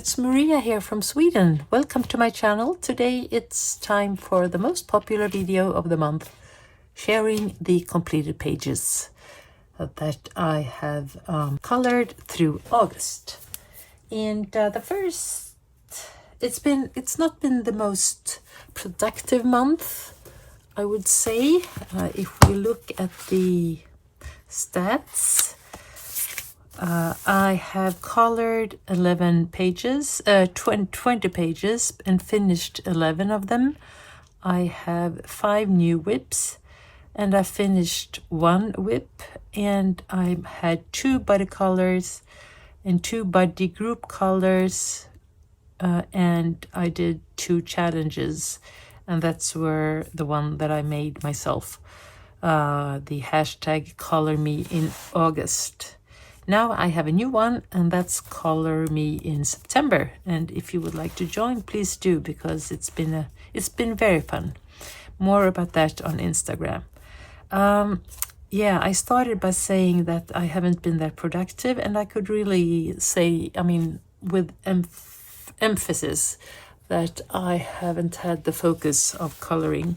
it's Maria here from Sweden. Welcome to my channel. Today it's time for the most popular video of the month, sharing the completed pages that I have colored through August. And the first, it's not been the most productive month, I would say. If we look at the stats, I have colored 11 pages, 20 pages, and finished 11 of them. I have 5 new whips, and I finished 1 whip, and I had 2 body colors and 2 body group colors, and I did 2 challenges, and that's where the one that I made myself, the hashtag Color Me in August. Now I have a new one, and that's Color Me in September. And if you would like to join, please do, because it's been very fun. More about that on Instagram. Yeah, I started by saying that I haven't been that productive, and I could really say, I mean, with emphasis, that I haven't had the focus of coloring.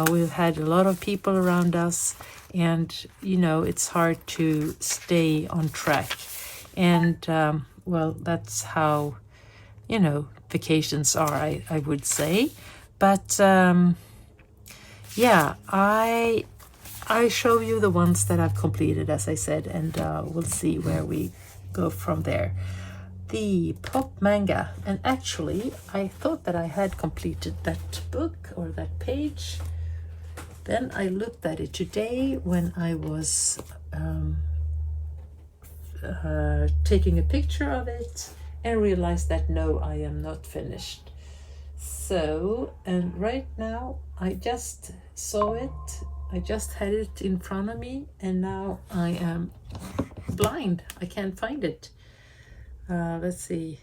We've had a lot of people around us, and you know, it's hard to stay on track. And well, that's how, you know, vacations are, I would say. But yeah, I show you the ones that I've completed, as I said, and we'll see where we go from there. The pop manga, and actually I thought that I had completed that book or that page. Then I looked at it today when I was taking a picture of it, and realized that no, I am not finished. So, and right now I just saw it, I just had it in front of me, and now I am blind. I can't find it. Let's see.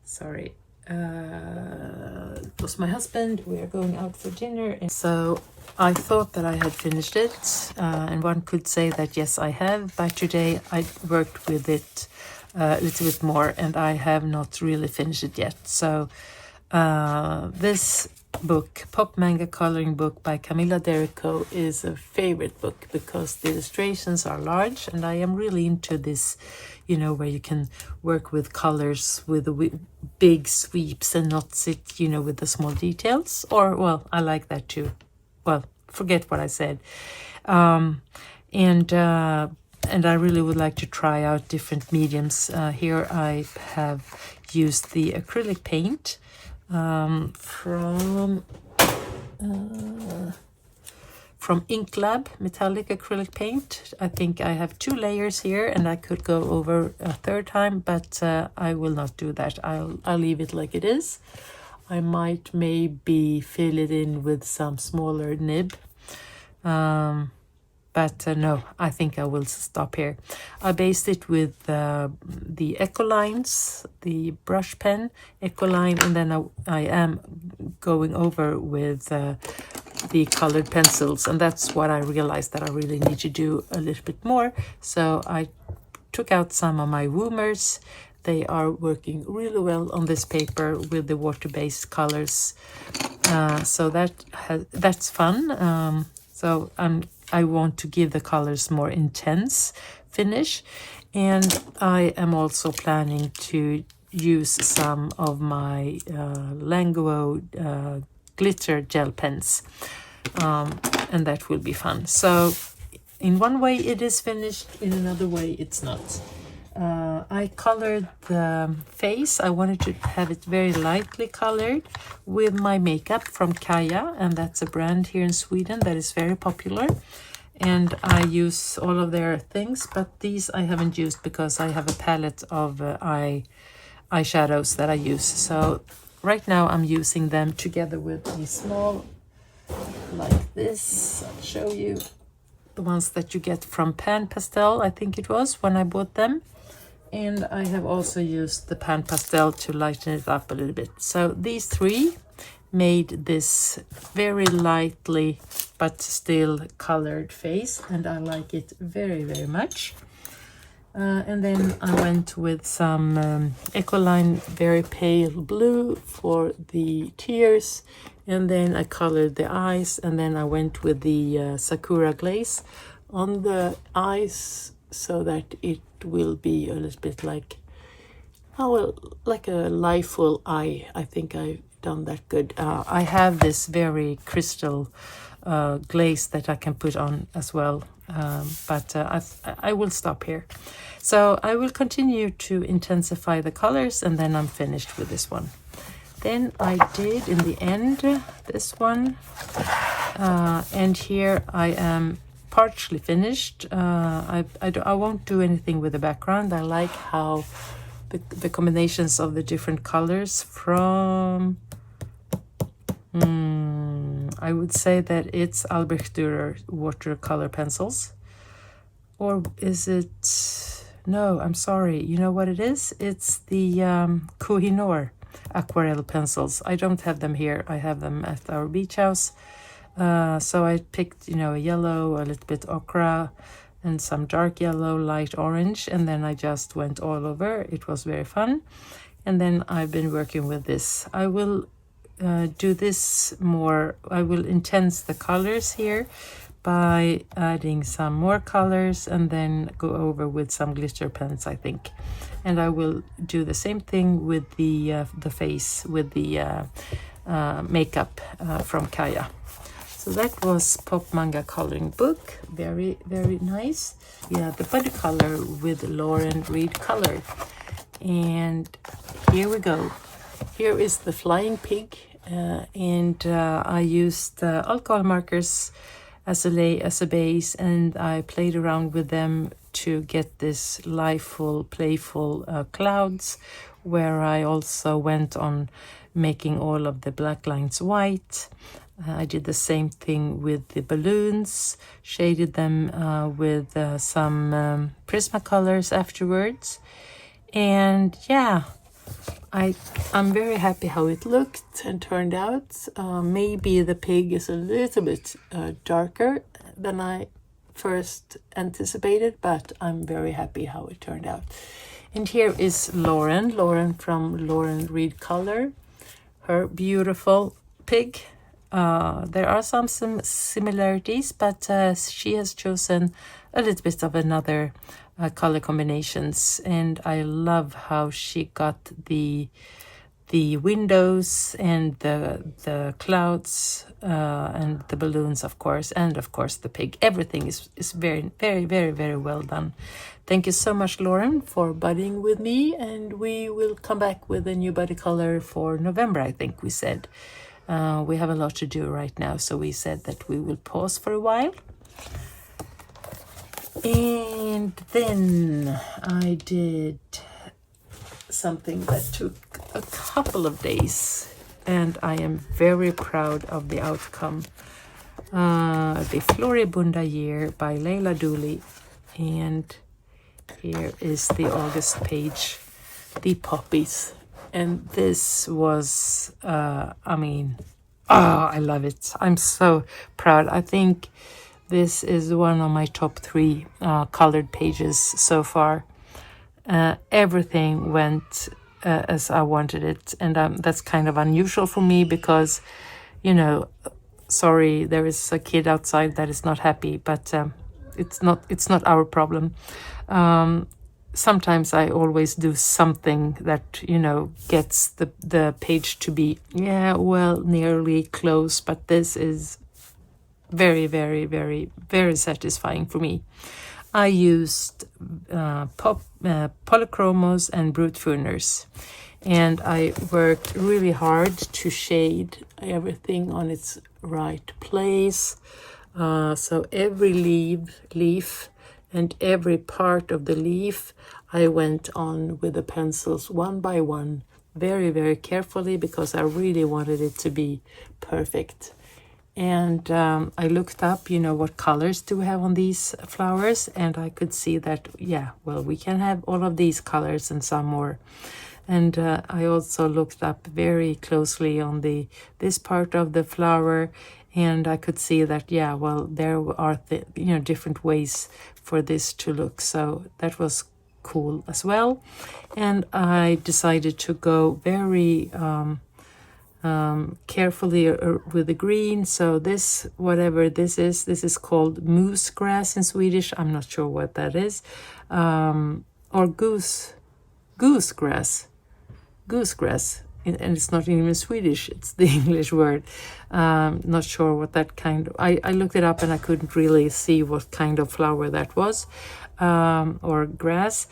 Sorry. It was my husband. We are going out for dinner, and so I thought that I had finished it, and one could say that yes, I have, but today I worked with it a little bit more, and I have not really finished it yet. So this book, Pop Manga Coloring Book by Camilla Derrico, is a favorite book because the illustrations are large, and I am really into this, you know, where you can work with colors with the big sweeps and not sit, you know, with the small details. Or, well, I like that too. Well, forget what I said. And I really would like to try out different mediums. Here I have used the acrylic paint from Ink Lab metallic acrylic paint. I think I have 2 layers here, and I could go over a third time, but I will not do that. I'll leave it like it is. I might maybe fill it in with some smaller nib, but no, I think I will stop here. I based it with the Ecolines, the brush pen Ecoline, and then I am going over with the colored pencils, and that's what I realized that I really need to do a little bit more. So I took out some of my Woomers. They are working really well on this paper with the water-based colors, so that's fun. So I want to give the colors more intense finish, and I am also planning to use some of my Languo glitter gel pens, and that will be fun. So in one way it is finished, in another way it's not. I colored the face. I wanted to have it very lightly colored with my makeup from Kaja, and that's a brand here in Sweden that is very popular, and I use all of their things, but these I haven't used because I have a palette of eyeshadows that I use. So right now I'm using them together with the small, like this. I'll show you the ones that you get from Pan Pastel, I think it was, when I bought them. And I have also used the Pan Pastel to lighten it up a little bit. So these 3 made this very lightly but still colored face, and I like it very, very much. And then I went with some Ecoline very pale blue for the tears, and then I colored the eyes, and then I went with the Sakura glaze on the eyes so that it will be a little bit like, oh well, like a lifeful eye. I think I've done that good. I have this very crystal glaze that I can put on as well, but I will stop here. So I will continue to intensify the colors, and then I'm finished with this one. Then I did in the end this one, and here I am partially finished. I won't do anything with the background. I like how the combinations of the different colors from I would say that it's Albrecht Dürer watercolor pencils. Or is it... No, I'm sorry. You know what it is? It's the Kohinoor aquarelle pencils. I don't have them here. I have them at our beach house. So I picked, you know, a yellow, a little bit ochre, and some dark yellow, light orange, and then I just went all over. It was very fun. And then I've been working with this. I will do this more. I will intense the colors here by adding some more colors, and then go over with some glitter pens, I think. And I will do the same thing with the face, with the makeup from Kaya. So that was Pop Manga coloring book. Very, very nice. Yeah, the body color with Lauren Reed color. And here we go. Here is the flying pig, and I used alcohol markers as a base, and I played around with them to get this liveful, playful clouds, where I also went on making all of the black lines white. I did the same thing with the balloons, shaded them with some Prismacolors afterwards. And yeah, I'm very happy how it looked and turned out. Maybe the pig is a little bit darker than I first anticipated, but I'm very happy how it turned out. And here is Lauren from Lauren Reed Color, her beautiful pig. There are some similarities, but she has chosen a little bit of another color combinations, and I love how she got the windows and the clouds and the balloons, of course, and of course the pig. Everything is very, very, very, very well done. Thank you so much, Lauren, for budding with me, and we will come back with a new body color for November, I think we said. We have a lot to do right now, so we said that we will pause for a while. And then I did something that took a couple of days, and I am very proud of the outcome. The Floria Bundai year by Leila Dooley, and here is the August page, the poppies. And this was, I mean, I love it. I'm so proud. I think this is one of my top 3 colored pages so far. Everything went as I wanted it, and that's kind of unusual for me because, you know, sorry, there is a kid outside that is not happy, but it's not our problem. Sometimes I always do something that, you know, gets the page to be, yeah, well, nearly close, but this is very, very, very, very satisfying for me. I used polychromos and brute funers, and I worked really hard to shade everything on its right place. So every leaf and every part of the leaf I went on with the pencils one by one, very, very carefully, because I really wanted it to be perfect. And I looked up, you know, what colors do we have on these flowers, and I could see that, yeah, well, we can have all of these colors and some more. And I also looked up very closely on this part of the flower, and I could see that, yeah, well, there are different ways for this to look. So that was cool as well. And I decided to go very carefully with the green. So this, whatever this is called moose grass in Swedish. I'm not sure what that is. Or goose grass. Goose grass. And it's not even Swedish, it's the English word. Not sure what that kind of... I looked it up and I couldn't really see what kind of flower that was, or grass.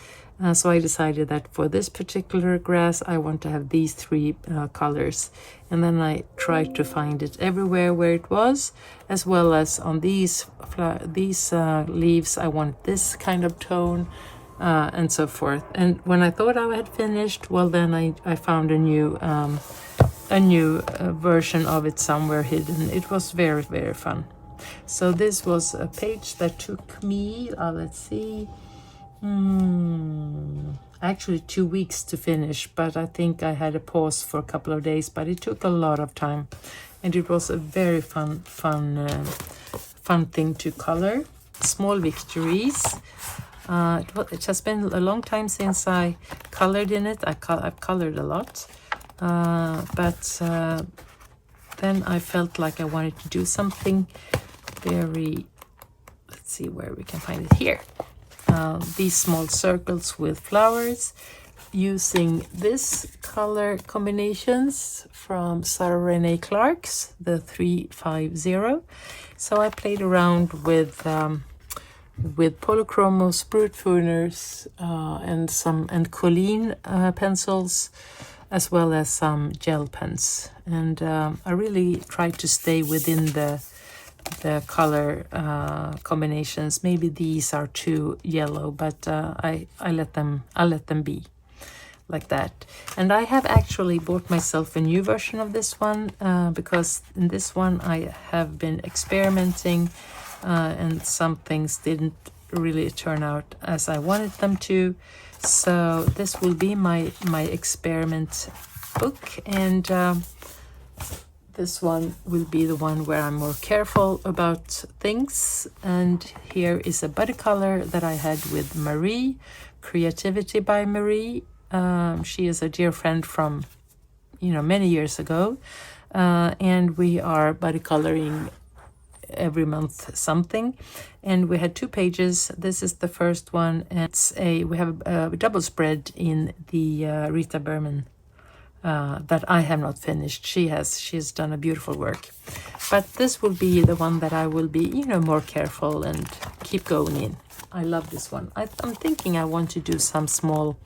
So I decided that for this particular grass, I want to have these three colors. And then I tried to find it everywhere where it was, as well as on these leaves, I want this kind of tone. And so forth. And when I thought I had finished, well, then I found a new version of it somewhere hidden. It was very, very fun. So this was a page that took me, let's see, actually 2 weeks to finish, but I think I had a pause for a couple of days, but it took a lot of time. And it was a very fun thing to color. Small victories. It has been a long time since I colored in it. I've colored a lot, but then I felt like I wanted to do something very... Let's see where we can find it here. These small circles with flowers, using this color combinations from Sarah Renee Clark's, the 350. So I played around with Polychromos, Brute Funers, and Colleen pencils, as well as some gel pens. And I really tried to stay within the color combinations. Maybe these are too yellow, but I let them be like that. And I have actually bought myself a new version of this one, because in this one I have been experimenting, and some things didn't really turn out as I wanted them to. So this will be my experiment book, and this one will be the one where I'm more careful about things. And here is a buddy color that I had with Marie, Creativity by Marie. She is a dear friend from, many years ago, and we are buddy coloring every month something. And we had 2 pages. This is the first one, and we have a double spread in the Rita Berman that I have not finished. She's done a beautiful work, but this will be the one that I will be more careful and keep going in. I love this one. I'm thinking I want to do some small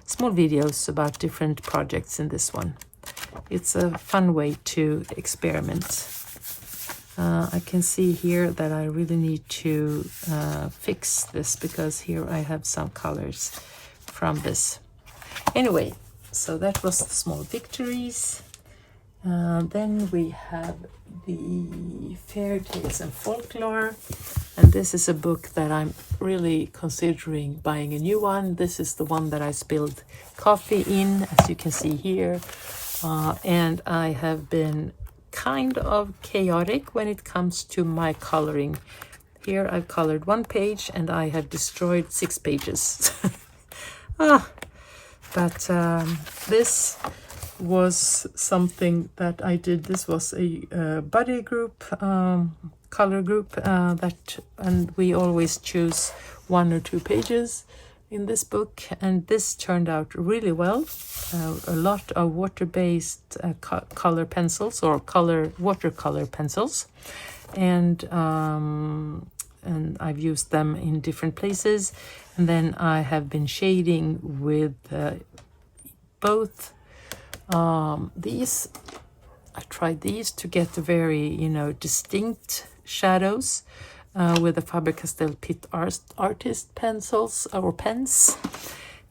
videos about different projects in this one. It's a fun way to experiment. I can see here that I really need to fix this, because here I have some colors from this. Anyway, so that was the small victories. Then we have the Fairy Tales and Folklore. And this is a book that I'm really considering buying a new one. This is the one that I spilled coffee in, as you can see here. And I have been kind of chaotic when it comes to my coloring. Here I've colored 1 page and I have destroyed 6 pages. But this was something that I did. This was a buddy group, color group, and we always choose 1 or 2 pages in this book, and this turned out really well. A lot of water-based color pencils, or watercolor pencils, and I've used them in different places. And then I have been shading with both these. I tried these to get the very distinct shadows with the Faber-Castell Pitt Artist pencils or pens.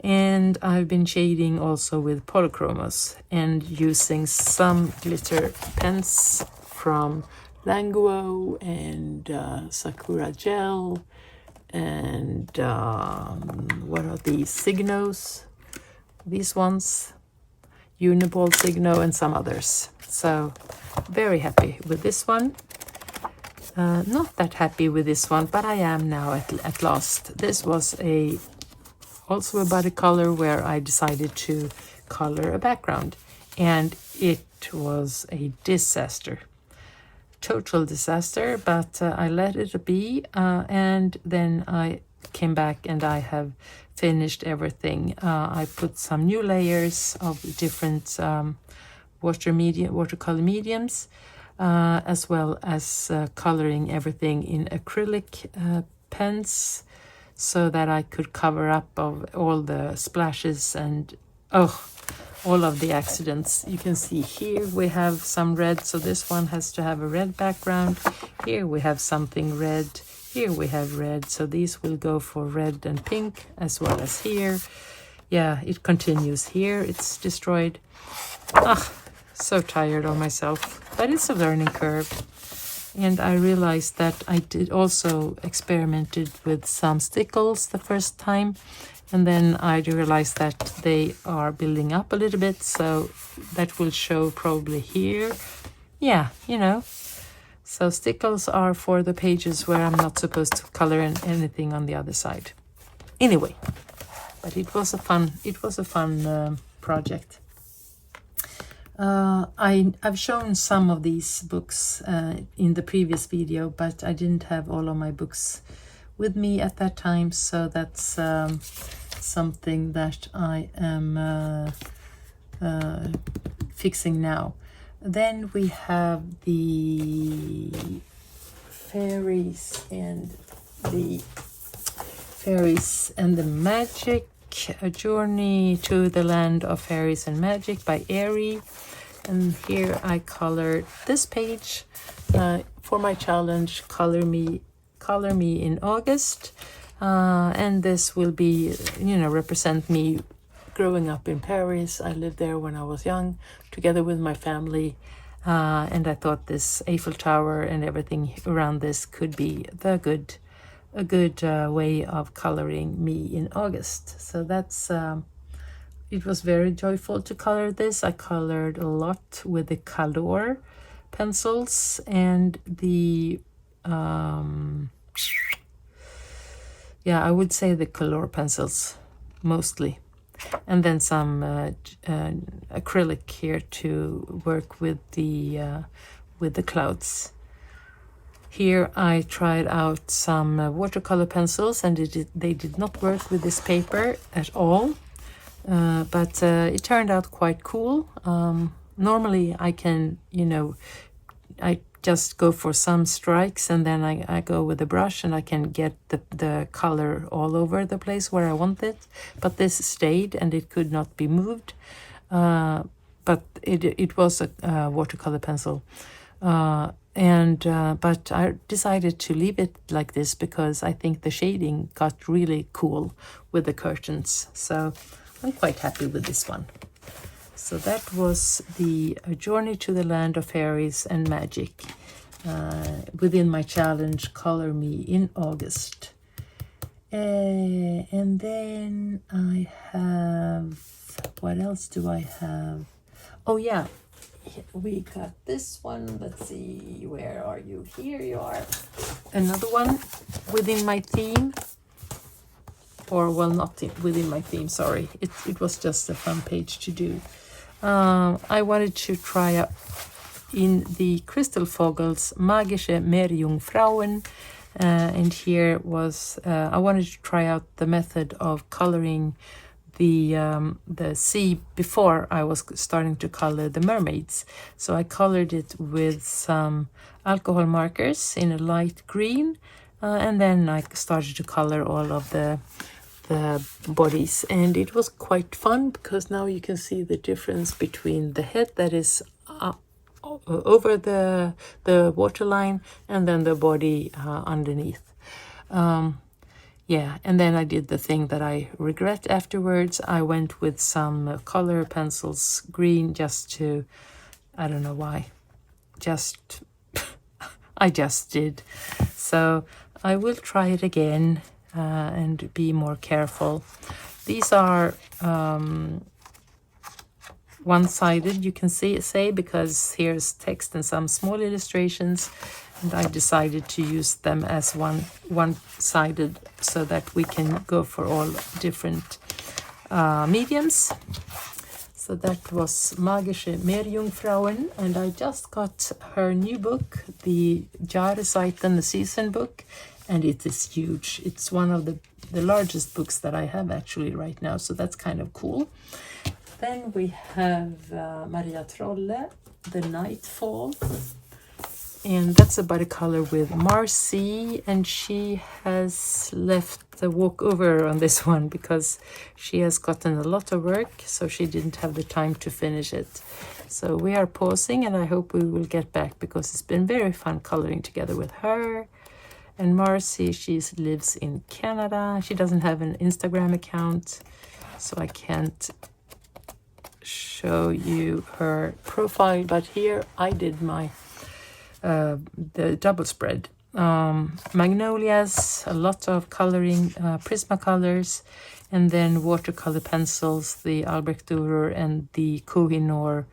And I've been shading also with Polychromos and using some glitter pens from Languo and Sakura Gel, and what are these? Signos, these ones, Uniball Signo, and some others. So very happy with this one. Not that happy with this one, but I am now at last. This was also a body color where I decided to color a background, and it was a disaster, total disaster, but I let it be, and then I came back and I have finished everything. I put some new layers of different watercolor mediums, as well as coloring everything in acrylic pens, so that I could cover up of all the splashes and all of the accidents. You can see here we have some red, so this one has to have a red background. Here we have something red. Here we have red, so these will go for red and pink, as well as here. Yeah, it continues here. It's destroyed. So tired of myself, but it's a learning curve. And I realized that I did also experimented with some stickles the first time, and then I realized that they are building up a little bit, so that will show probably here. Yeah, you know. So stickles are for the pages where I'm not supposed to color anything on the other side. Anyway, but it was a fun project. I've shown some of these books in the previous video, but I didn't have all of my books with me at that time, so that's something that I am fixing now. Then we have the fairies and the magic, a journey to the land of fairies and magic by Airy. And here I colored this page for my challenge, color me in August, and this will be, you know, represent me growing up in Paris. I lived there when I was young, together with my family, and I thought this Eiffel Tower and everything around this could be a good way of coloring me in August. So that's it was very joyful to color this. I colored a lot with the Color pencils and the I would say the Color pencils mostly, and then some acrylic here to work with the clouds. Here I tried out some watercolor pencils, and they did not work with this paper at all, but it turned out quite cool. Normally I can, you know, I just go for some strikes, and then I go with a brush and I can get the color all over the place where I want it, but this stayed and it could not be moved, but it was a watercolor pencil. But I decided to leave it like this because I think the shading got really cool with the curtains. So I'm quite happy with this one. So that was the journey to the land of fairies and magic within my challenge, Color Me in August. And then I have, what else do I have? Oh yeah. We got this one. Let's see, where are you? Here you are. Another one within my theme, or well, not within my theme, sorry. It was just a fun page to do. I wanted to try out in the Crystal Fogels Magische Meerjungfrauen, and here was I wanted to try out the method of coloring the sea before I was starting to color the mermaids. So I colored it with some alcohol markers in a light green, and then I started to color all of the bodies, and it was quite fun because now you can see the difference between the head that is over the waterline and then the body underneath. Yeah, and then I did the thing that I regret afterwards. I went with some color pencils, green, just to, I don't know why, I just did. So I will try it again and be more careful. These are one-sided, you can say, because here's text and some small illustrations, and I decided to use them as one-sided so that we can go for all different mediums. So that was Magische Meerjungfrauen, and I just got her new book, the Jahreszeiten, the season book, and it is huge. It's one of the largest books that I have actually right now, so that's kind of cool. Then we have Maria Trolle, the Nightfall, and that's a body color with Marcy, and she has left the walkover on this one because she has gotten a lot of work, so she didn't have the time to finish it. So we are pausing, and I hope we will get back because it's been very fun coloring together with her. And Marcy, she lives in Canada. She doesn't have an Instagram account, so I can't show you her profile, but here I did my the double spread. Magnolias, a lot of coloring, Prismacolors, and then watercolor pencils, the Albrecht Dürer and the Koh-i-Noor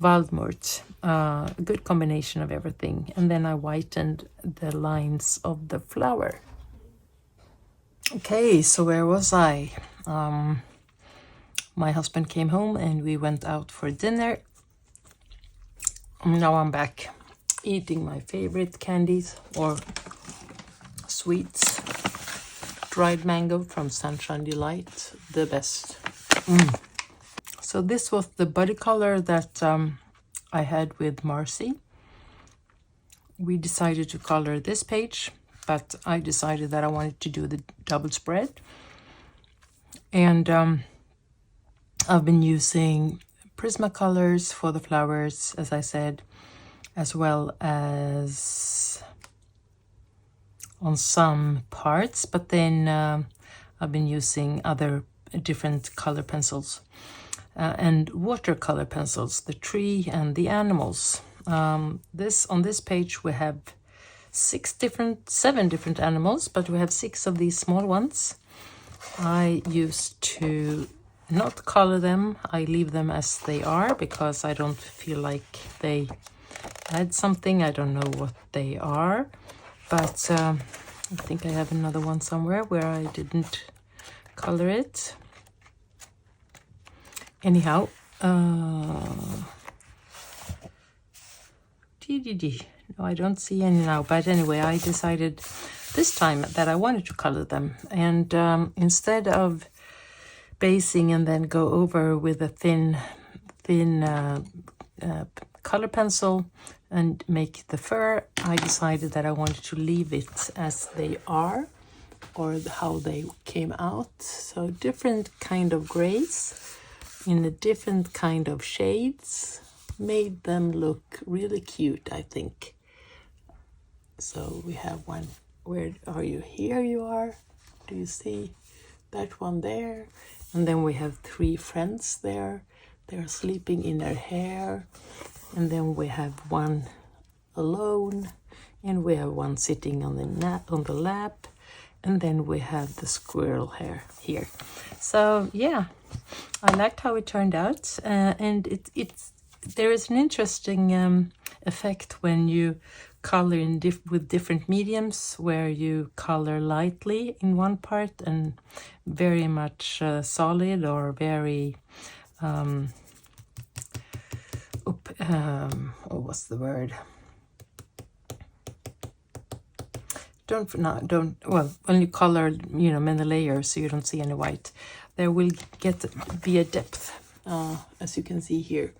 Waldmort. A good combination of everything. And then I whitened the lines of the flower. Okay, so where was I? My husband came home and we went out for dinner. Now I'm back eating my favorite candies or sweets. Dried mango from Sunshine Delight, the best. So this was the body color that I had with Marcy. We decided to color this page, but I decided that I wanted to do the double spread. And I've been using Prismacolors for the flowers, as I said, as well as on some parts, but then I've been using other different color pencils and watercolor pencils, the tree and the animals. On this page we have seven different animals, but we have 6 of these small ones. I used to not color them. I leave them as they are because I don't feel like they add something. I don't know what they are, but I think I have another one somewhere where I didn't color it. Anyhow, no, I don't see any now, but anyway, I decided this time that I wanted to color them, and instead of basing and then go over with a thin color pencil and make the fur, I decided that I wanted to leave it as they are, or how they came out. So different kind of grays in a different kind of shades made them look really cute, I think. So we have one. Where are you? Here you are. Do you see that one there? And then we have 3 friends there. They're sleeping in their hair. And then we have one alone. And we have one sitting on the lap. And then we have the squirrel hair here. So yeah, I liked how it turned out. And there is an interesting effect when you color with different mediums, where you color lightly in one part and very much solid or very what's the word? Well, when you color, many layers, so you don't see any white, there will be a depth, as you can see here.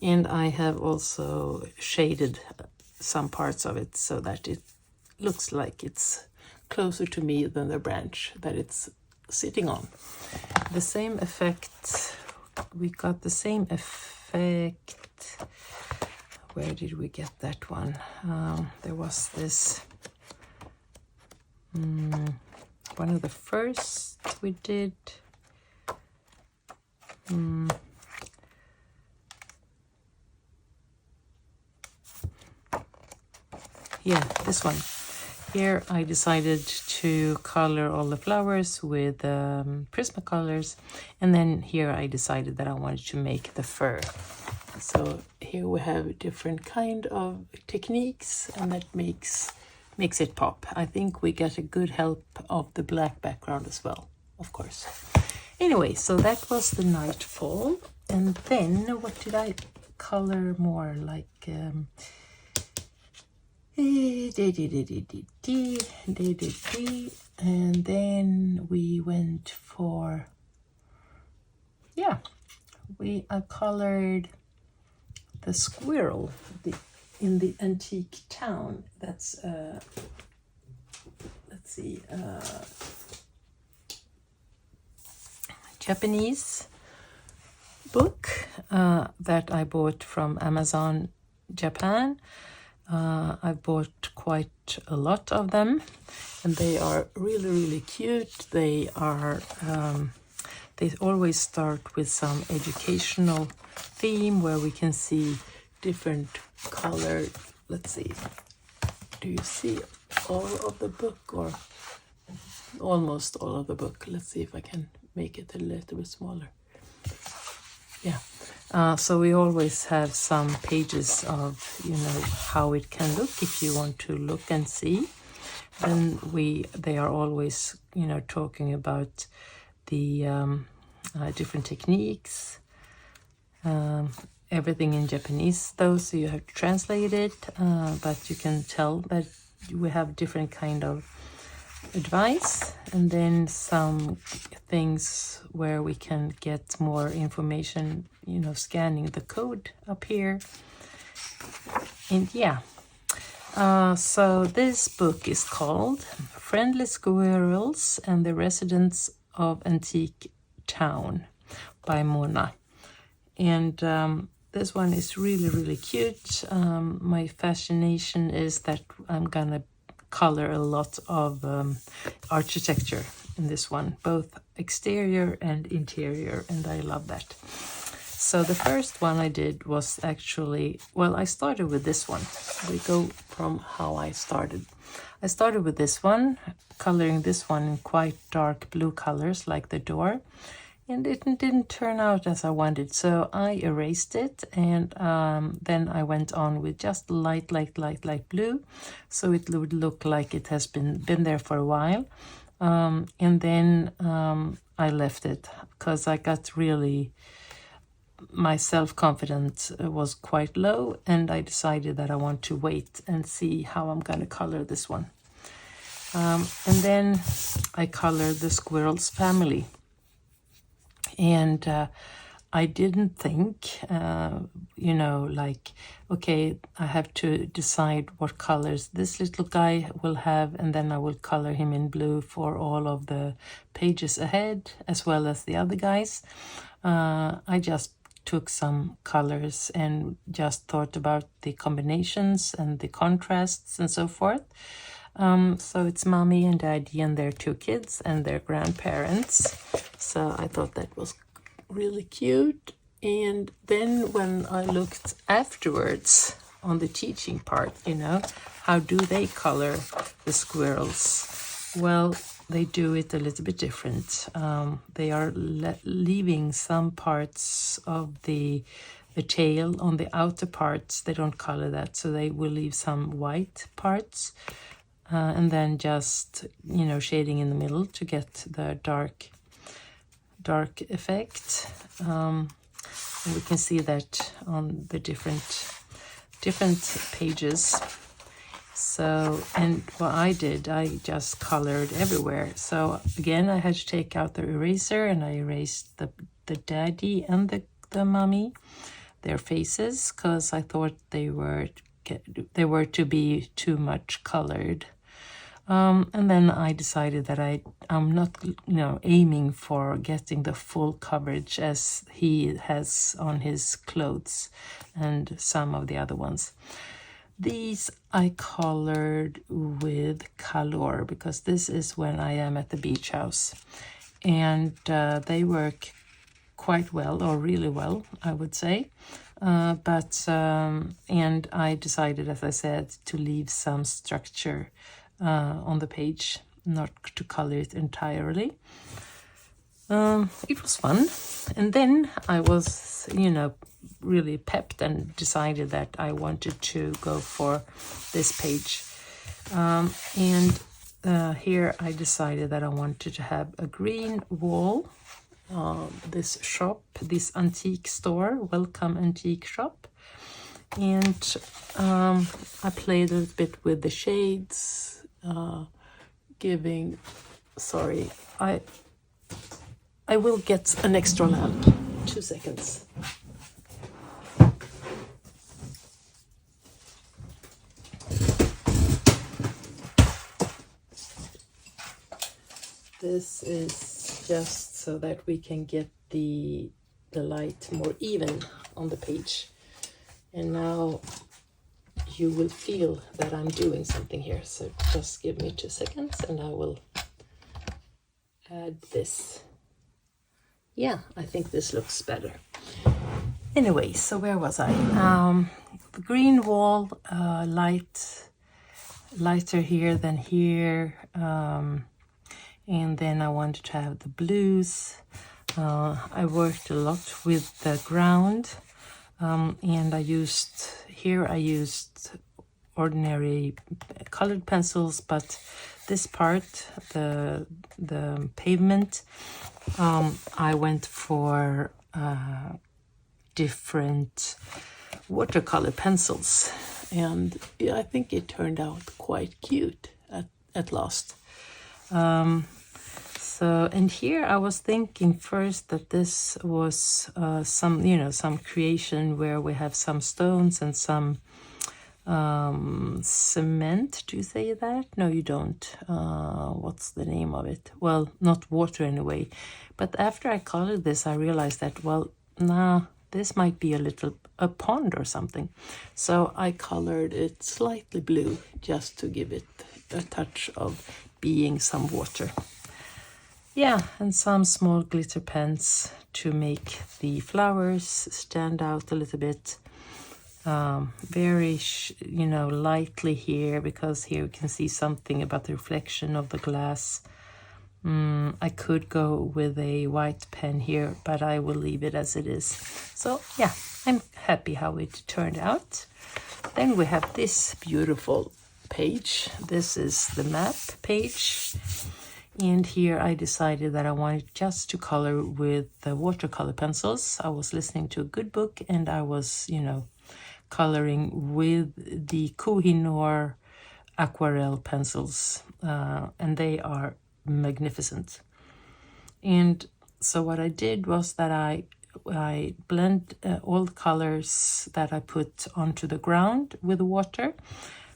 And I have also shaded some parts of it so that it looks like it's closer to me than the branch that it's sitting on. The same effect, we got the same effect. Where did we get that one? There was this, one of the first we did. Yeah, this one. Here I decided to color all the flowers with Prismacolors, and then here I decided that I wanted to make the fur. So here we have different kind of techniques, and that makes it pop. I think we get a good help of the black background as well, of course. Anyway, so that was the Nightfall, and then what did I color more? Like and then we went for, yeah, I colored the squirrel in the antique town. That's let's see, Japanese book that I bought from Amazon Japan. I bought quite a lot of them, and they are really, really cute. They are they always start with some educational theme where we can see different colored. Let's see, do you see all of the book, or almost all of the book? Let's see if I can make it a little bit smaller. Yeah. So we always have some pages of, you know, how it can look if you want to look and see. And they are always, you know, talking about the different techniques. Everything in Japanese though, so you have to translate it. But you can tell that we have different kind of advice, and then some things where we can get more information, you know, scanning the code up here. And yeah, so this book is called Friendly Squirrels and the Residents of Antique Town by Mona. And this one is really, really cute. My fascination is that I'm gonna color a lot of architecture in this one, both exterior and interior, and I love that. So the first one I did was actually, well, I started with this one. We go from how I started. I started with this one, coloring this one in quite dark blue colors like the door, and it didn't turn out as I wanted, so I erased it, and then I went on with just light blue, so it would look like it has been there for a while. And then I left it because I got really, my self-confidence was quite low, and I decided that I want to wait and see how I'm going to color this one. And then I colored the squirrel's family. And I didn't think, you know, like, okay, I have to decide what colors this little guy will have, and then I will color him in blue for all of the pages ahead, as well as the other guys. I just took some colors and just thought about the combinations and the contrasts and so forth. So it's mommy and daddy and their 2 kids and their grandparents. So I thought that was really cute. And then when I looked afterwards on the teaching part, you know, how do they color the squirrels? Well, they do it a little bit different. They are leaving some parts of the tail on the outer parts. They don't color that, so they will leave some white parts. And then just, you know, shading in the middle to get the dark effect. And we can see that on the different pages. So, and what I did, I just colored everywhere. So again, I had to take out the eraser, and I erased the daddy and the mommy, their faces, because I thought they were to be too much colored. And then I decided that I'm not, you know, aiming for getting the full coverage as he has on his clothes and some of the other ones. These I colored with Color because this is when I am at the beach house, and they work quite well, or really well, I would say. And I decided, as I said, to leave some structure on the page, not to color it entirely. It was fun. And then I was, really pepped and decided that I wanted to go for this page. And here I decided that I wanted to have a green wall. This shop, this antique store, Welcome Antique Shop. And I played a little bit with the shades, sorry, I will get an extra lamp. 2 seconds. This is just so that we can get the light more even on the page. And now you will feel that I'm doing something here. So just give me 2 seconds and I will add this. Yeah, I think this looks better. Anyway, so where was I? The green wall, lighter here than here. And then I wanted to have the blues. I worked a lot with the ground. And I used ordinary colored pencils, but this part, the pavement, I went for different watercolor pencils, and I think it turned out quite cute at last. And here I was thinking first that this was some creation where we have some stones and some cement. Do you say that? No, you don't. What's the name of it? Well, not water anyway. But after I colored this, I realized that, well, this might be a pond or something. So I colored it slightly blue just to give it a touch of being some water. Yeah, and some small glitter pens to make the flowers stand out a little bit. Very, lightly here, because here you can see something about the reflection of the glass. I could go with a white pen here, but I will leave it as it is. So yeah, I'm happy how it turned out. Then we have this beautiful page. This is the map page. And here I decided that I wanted just to color with the watercolor pencils. I was listening to a good book and I was, coloring with the Kohinoor aquarelle pencils. And they are magnificent. And so what I did was that I blend all the colors that I put onto the ground with water,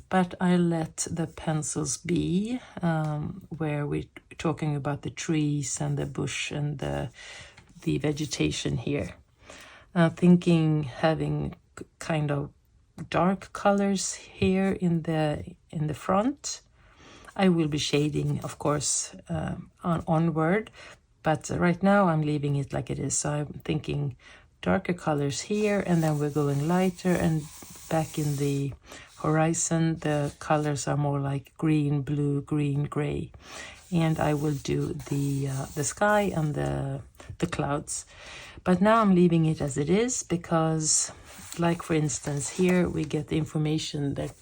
but I let the pencils be where we're talking about the trees and the bush and the vegetation here. Having kind of dark colors here in the front. I will be shading, of course, onward, but right now I'm leaving it like it is. So I'm thinking darker colors here, and then we're going lighter, and back in the horizon the colors are more like green, blue, green, gray. And I will do the sky and the clouds. But now I'm leaving it as it is because, like for instance, here we get the information that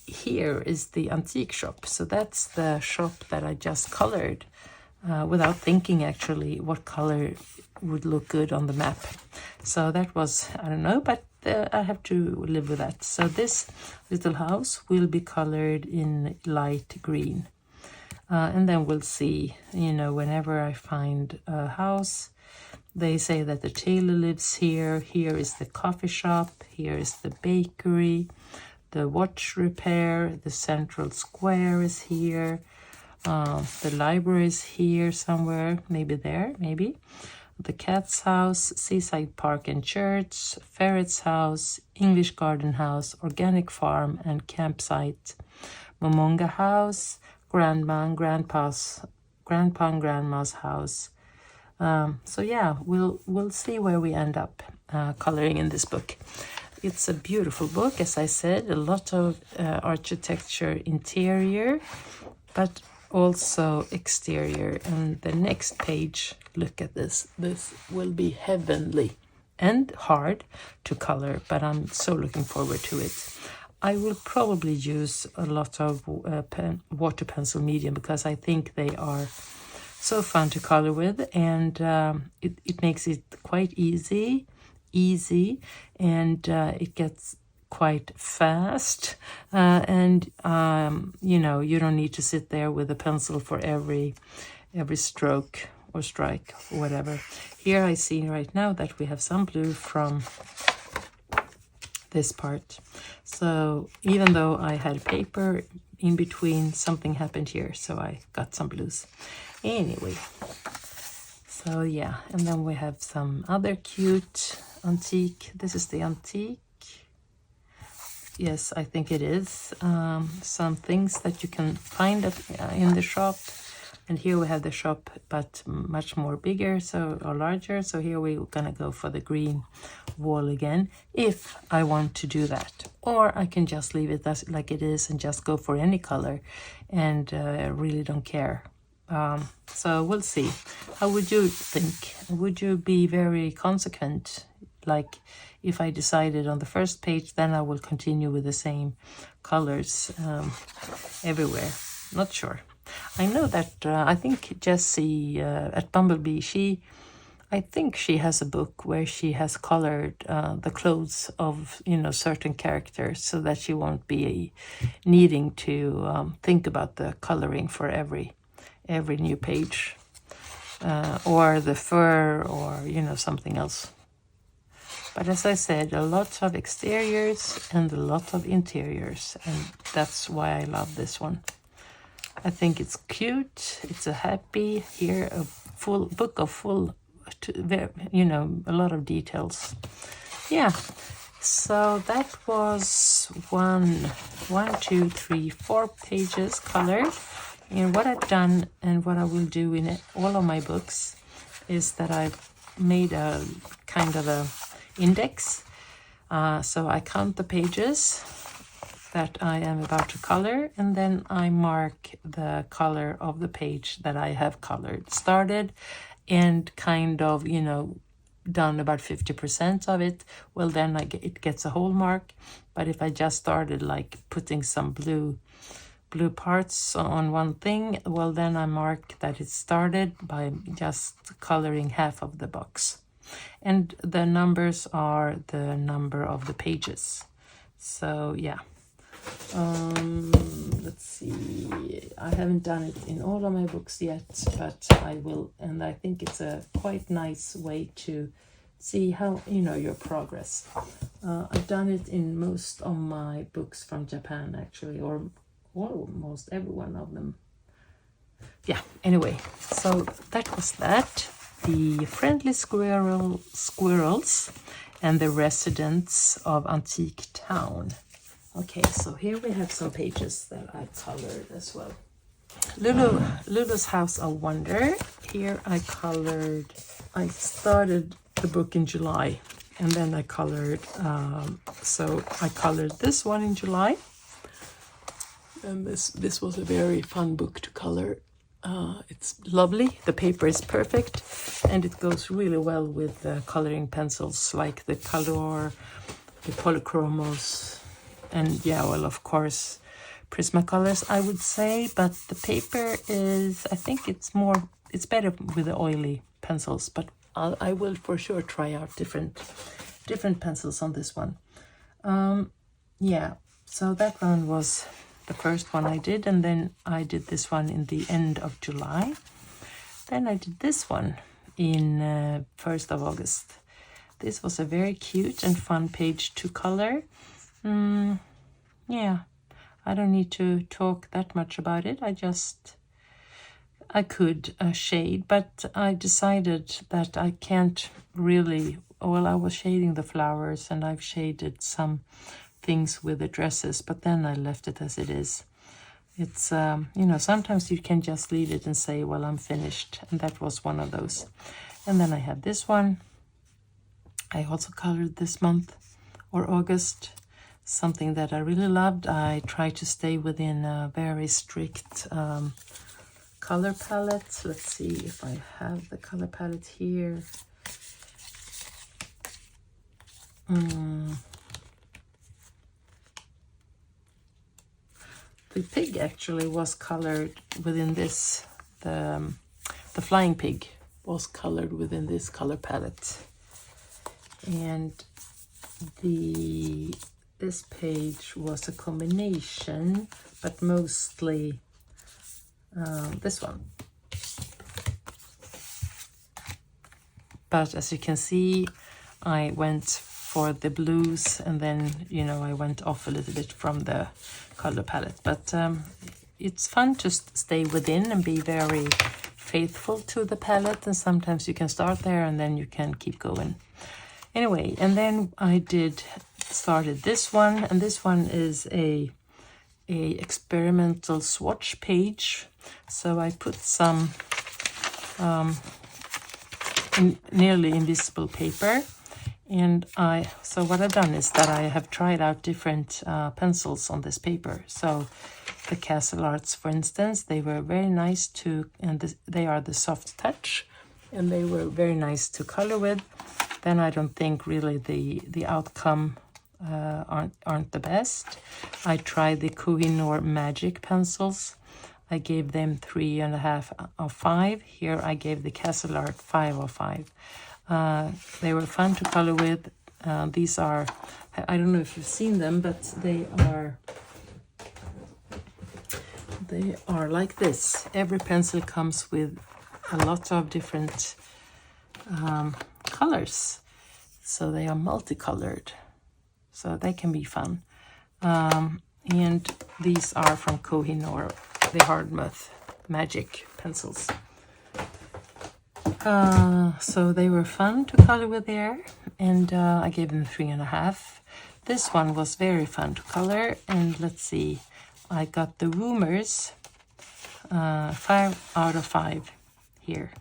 here is the antique shop. So that's the shop that I just colored without thinking actually what color would look good on the map. So that was, I don't know, but I have to live with that. So this little house will be colored in light green. And then we'll see, whenever I find a house, they say that the tailor lives here. Here is the coffee shop. Here is the bakery. The watch repair. The central square is here. The library is here somewhere. Maybe there, maybe. The cat's house, seaside park and church, ferret's house, English garden house, organic farm and campsite, Manga house, grandpa and grandma's house. So yeah, we'll see where we end up coloring in this book. It's a beautiful book, as I said, a lot of architecture interior, but also exterior. And the next page, look at this. This will be heavenly and hard to color, but I'm so looking forward to it. I will probably use a lot of water pencil medium because I think they are so fun to color with, and it makes it quite easy, and it gets quite fast, and you know, you don't need to sit there with a pencil for every stroke or strike or whatever. Here I see right now that we have some blue from this part, so even though I had paper in between, something happened here, so I got some blues anyway. So yeah, and then we have some other cute antique. This is the antique. Yes, I think it is. Some things that you can find in the shop. And here we have the shop, but much more bigger, so, or larger. So here we're gonna go for the green wall again, if I want to do that. Or I can just leave it as, like it is, and just go for any color, and really don't care. So we'll see. How would you think? Would you be very consequent? Like if I decided on the first page, then I will continue with the same colors everywhere. Not sure. I know that I think Jessie at Bumblebee, I think she has a book where she has colored the clothes of, you know, certain characters, so that she won't be needing to think about the coloring for every new page, or the fur, or, you know, something else. But as I said, a lot of exteriors and a lot of interiors, and that's why I love this one. I think it's cute. It's a happy, here a full book of full, you know, a lot of details. Yeah, so that was 4 pages colored. And what I've done, and what I will do in all of my books, is that I've made a kind of a index. So I count the pages that I am about to color, and then I mark the color of the page that I have colored, started, and kind of, you know, done about 50% of it. Well, then it gets a whole mark. But if I just started like putting some blue parts on one thing, well, then I mark that it started by just coloring half of the box. And the numbers are the number of the pages. So yeah. Let's see, I haven't done it in all of my books yet, but I will, and I think it's a quite nice way to see how, you know, your progress. I've done it in most of my books from Japan, actually, or almost every one of them. Yeah, anyway, so that was that. The friendly squirrels and the residents of Antique Town. Okay, so here we have some pages that I colored as well. Lulu's House of Wonder. Here I started the book in July, and then I colored, so I colored this one in July. And this was a very fun book to color. It's lovely, the paper is perfect, and it goes really well with coloring pencils like the Color, the Polychromos, and yeah, well, of course, Prismacolors, I would say, but the paper is, I think it's better with the oily pencils, but I will for sure try out different pencils on this one. Yeah, so that one was the first one I did, and then I did this one in the end of July. Then I did this one in 1st of August. This was a very cute and fun page to color. Yeah, I don't need to talk that much about it. I could shade, but I decided that I can't really, well, I was shading the flowers, and I've shaded some things with the dresses, but then I left it as it is. It's, you know, sometimes you can just leave it and say, well, I'm finished, and that was one of those. And then I had this one. I also colored this month, or August. Something that I really loved. I try to stay within a very strict color palette. Let's see if I have the color palette here. The pig actually was colored within this. The flying pig was colored within this color palette, and this page was a combination, but mostly this one. But as you can see, I went for the blues, and then, you know, I went off a little bit from the color palette. But it's fun to stay within and be very faithful to the palette, and sometimes you can start there and then you can keep going. Anyway, and then I started this one, and this one is a experimental swatch page. So I put some nearly invisible paper, and so what I've done is that I have tried out different pencils on this paper. So the Castle Arts, for instance, they were very nice they are the soft touch, and they were very nice to color with. Then I don't think really the outcome aren't the best. I tried the Kohinoor Magic pencils. I gave them 3.5 out of 5. Here I gave the Castle Art 5 out of 5. They were fun to color with. These are, I don't know if you've seen them, but they are like this. Every pencil comes with a lot of different colors, so they are multicolored, so they can be fun. And these are from Kohinoor, the Hardmouth Magic pencils. So they were fun to color with there, and I gave them 3.5. This one was very fun to color, and let's see, I got the Rumors 5 out of 5 here.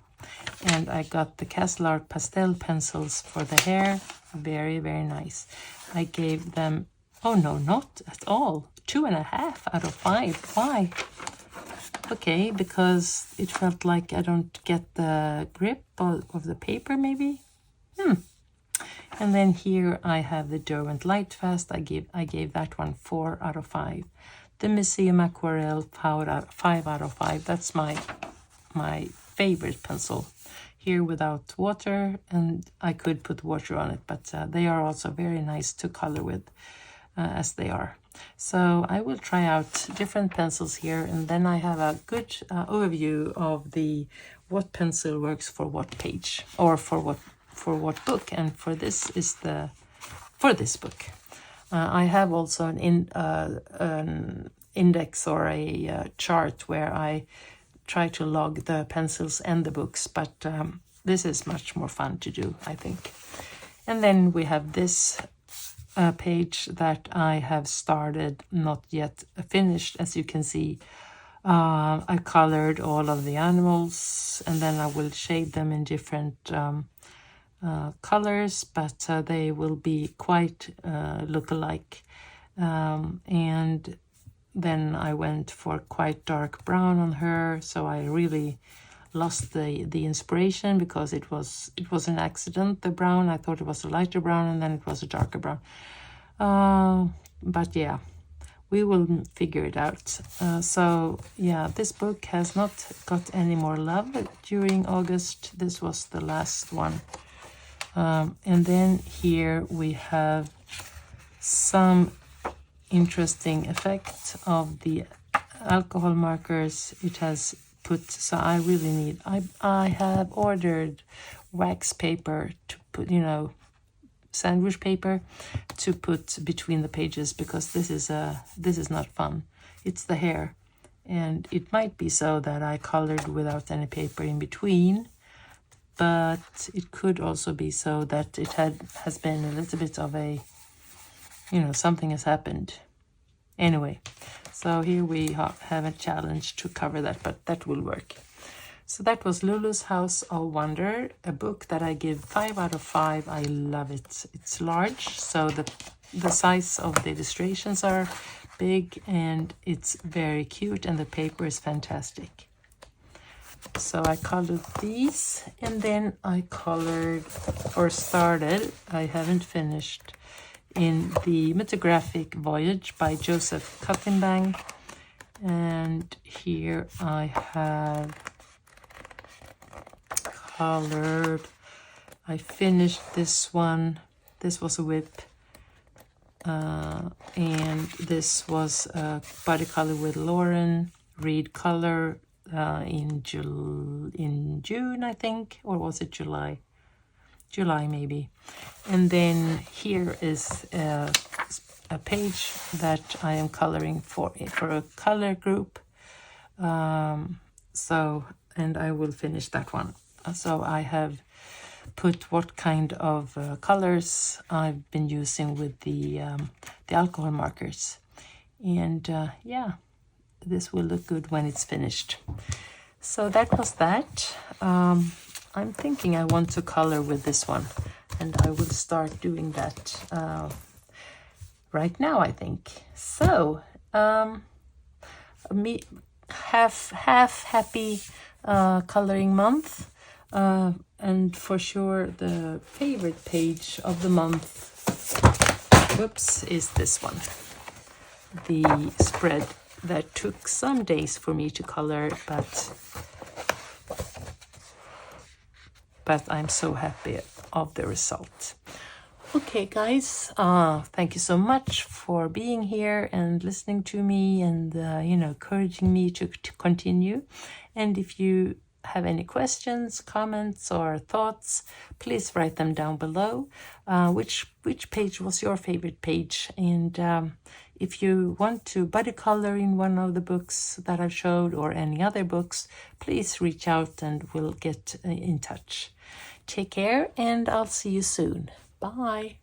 And I got the Castle Art pastel pencils for the hair. Very, very nice. I gave them, oh no, not at all, 2.5 out of 5. Why? Okay, because it felt like I don't get the grip of the paper, maybe. And then here I have the Derwent Lightfast. I gave that one 4 out of 5. The Museum Aquarelle 5 out of 5. That's my favorite pencil. Here without water, and I could put water on it, but they are also very nice to color with as they are. So I will try out different pencils here, and then I have a good overview of what pencil works for what page, or for what book. And for this this book, I have also an index or a chart where I try to log the pencils and the books, but this is much more fun to do, I think. And then we have this page that I have started, not yet finished. As you can see, I colored all of the animals, and then I will shade them in different colors, but they will be quite look-alike. And then I went for quite dark brown on her, so I really lost the inspiration, because it was an accident, the brown. I thought it was a lighter brown, and then it was a darker brown. But yeah, we will figure it out. So yeah, this book has not got any more love during August. This was the last one. And then here we have some interesting effect of the alcohol markers. It has put, so I really need, I have ordered wax paper to put, sandwich paper to put between the pages, because this is not fun. It's the hair, and it might be so that I colored without any paper in between, but it could also be so that it has been a little bit of a, something has happened. Anyway, so here we have a challenge to cover that, but that will work. So that was Lulu's House of Wonder, a book that I give 5 out of 5. I love it. It's large, so the size of the illustrations are big, and it's very cute, and the paper is fantastic. So I colored these, and then I colored, or started, I haven't finished, in the Mythographic Voyage by Joseph Cuttinbang. And here I have colored, I finished this one. This was a whip, and this was a body color with Lauren Reed color in June, I think, or was it July? July maybe. And then here is a page that I am coloring for a color group. So, and I will finish that one. So I have put what kind of colors I've been using with the alcohol markers. And yeah, this will look good when it's finished. So that was that. I'm thinking I want to color with this one, and I will start doing that right now, I think. So me half happy coloring month, and for sure the favorite page of the month, whoops, is this one, the spread that took some days for me to color, but I'm so happy of the result. Okay, guys, thank you so much for being here and listening to me, and encouraging me to continue. And if you have any questions, comments, or thoughts, please write them down below. Which page was your favorite page? And if you want to buddy color in one of the books that I've showed, or any other books, please reach out and we'll get in touch. Take care, and I'll see you soon. Bye.